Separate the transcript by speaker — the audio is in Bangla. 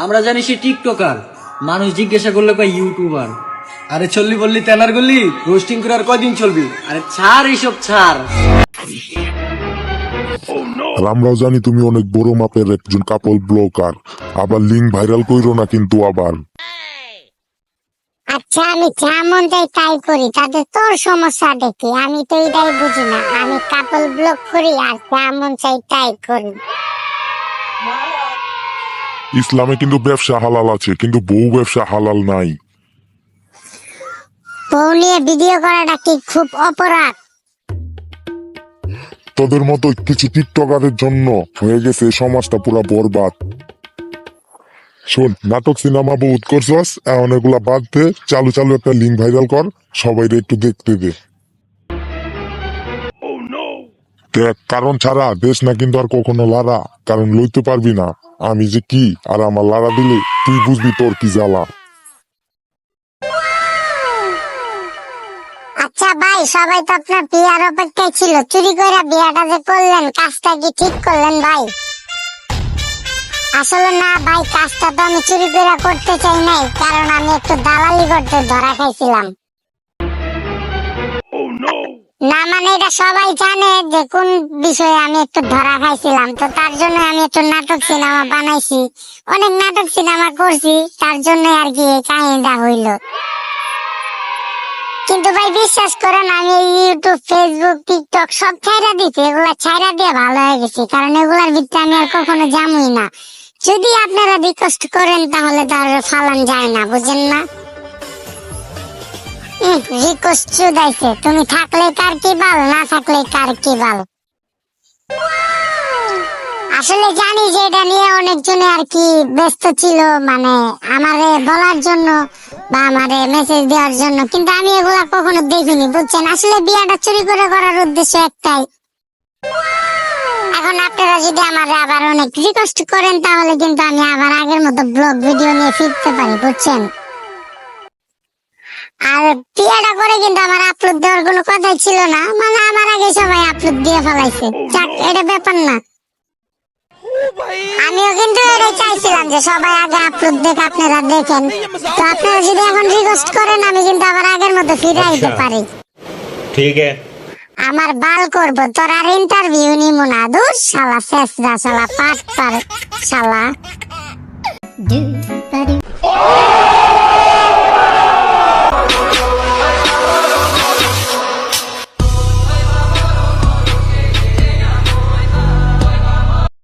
Speaker 1: আমরা জানি সে টিকটকার, মানুষ জিজ্ঞাসা করলে কয় ইউটিউবার।
Speaker 2: আরে চললি বললি তেনার গল্লি রোস্টিং করে আর কয়দিন চলবি?
Speaker 1: আরে ছাড় এইসব ছাড়।
Speaker 3: আর আমরাও জানি তুমি অনেক বড় মাপের একজন কাপল ব্লগার, আবার লিঙ্ক ভাইরাল কইরো না কিন্তু আবার।
Speaker 4: আচ্ছা আমি যা মন চাই তাই করি, তাতে তোর সমস্যা দেখি? আমি তো এটাই বুঝি না, আমি কাপল ব্লগ করি আর যা মন চাই তাই করি।
Speaker 3: ইসলামে কিন্তু ব্যবসা হালাল আছে, কিন্তু বউ ব্যবসা হালাল নাই।
Speaker 4: বউ নিয়ে ভিডিও করাটা কি খুব অপরাধ?
Speaker 3: তোদের মতো কিছু টিকটকারের জন্য হয়ে গেছে এই সমাজটা পুরা বরবাদ। শোন, নাটক সিনেমা বহুত করছস, এখন এগুলা বাদ দে, চালু চালু একটা লিঙ্ক ভাইরাল কর, সবাই একটু দেখতে দে। দেখ, কারণ ছাড়া দেশ না কিন্তু আর কখনো লারা, কারণ লইতে পারবি না আমি যে কি, আর আমার লারা দিলে তুই বুঝবি তোর কি জ্বালা।
Speaker 4: আচ্ছা ভাই, সবাই তো আপনার বিয়ার অপেক্ষায় ছিল, চুরি করে বিয়াটা যে করলেন, কাজটা কি ঠিক করলেন ভাই? আসলে না ভাই, কাজটা তো আমি চুরি করে করতে চাই নাই, কারণ আমি একটু দালালি করতে ধরা খাইছিলাম। না মানে এটা সবাই জানে যে কোন বিষয়ে আমি একটু ধরা খাইছিলাম, তো তার জন্য আমি একটু নাটক সিনেমা বানাইছি, অনেক নাটক সিনেমা করছি, তার জন্য আর কি এই কাহিনীটা হইলো। কিন্তু ভাই বিশ্বাস করেন, আমি ইউটিউব, ফেসবুক, টিকটক সব ছাইরা দিচ্ছি, এগুলা ছাইরা দিয়ে ভালো হয়ে গেছি, কারণ এগুলার ভিতরে আমি আর কখনো যামই না। যদি আপনারা রিকোয়েস্ট করেন তাহলে তার ফালান যায় না, বুঝেন না? রিকোয়েস্ট চুদাইছে, তুমি থাকলে কার কি বাল, না থাকলে কার কি বাল। আসলে জানি যে এটা নিয়ে অনেকজনে আর কি ব্যস্ত ছিল, মানে আমারে বলার জন্য বা আমারে মেসেজ দেওয়ার জন্য, কিন্তু আমি এগুলা কখনো দেখিনি, বুঝছেন? আসলে বিয়াটা চুরি করে করার উদ্দেশ্য একটাই। এখন আপনারা যদি আমারে আবার অনেক রিকোয়েস্ট করেন তাহলে কিন্তু আমি আবার আগের মতো ব্লগ ভিডিও নিয়ে ফিরতে পারি, বুঝছেন? আর বিয়েটা করে কিন্তু আমার আপলোড দেওয়ার কোনো কথাই ছিল না, মানে আমার আগে সবাই আপলোড দিয়ে ফেলাইছে, যাক এটা ব্যাপার না। আমিও কিন্তু এটাই চাইছিলাম যে সবাই আগে আপলোড দেখ, আপনারা দেখেন। তো আপনারা যদি এখন রিকোয়েস্ট করেন আমি কিন্তু আবার আগের মতো ফিরে আইতে পারি।
Speaker 5: ঠিক আছে,
Speaker 4: আমার বাল করবো, তোর আর ইন্টারভিউ নিমু না। দূর শালা, শেষরা শালা, পাট পার শালা।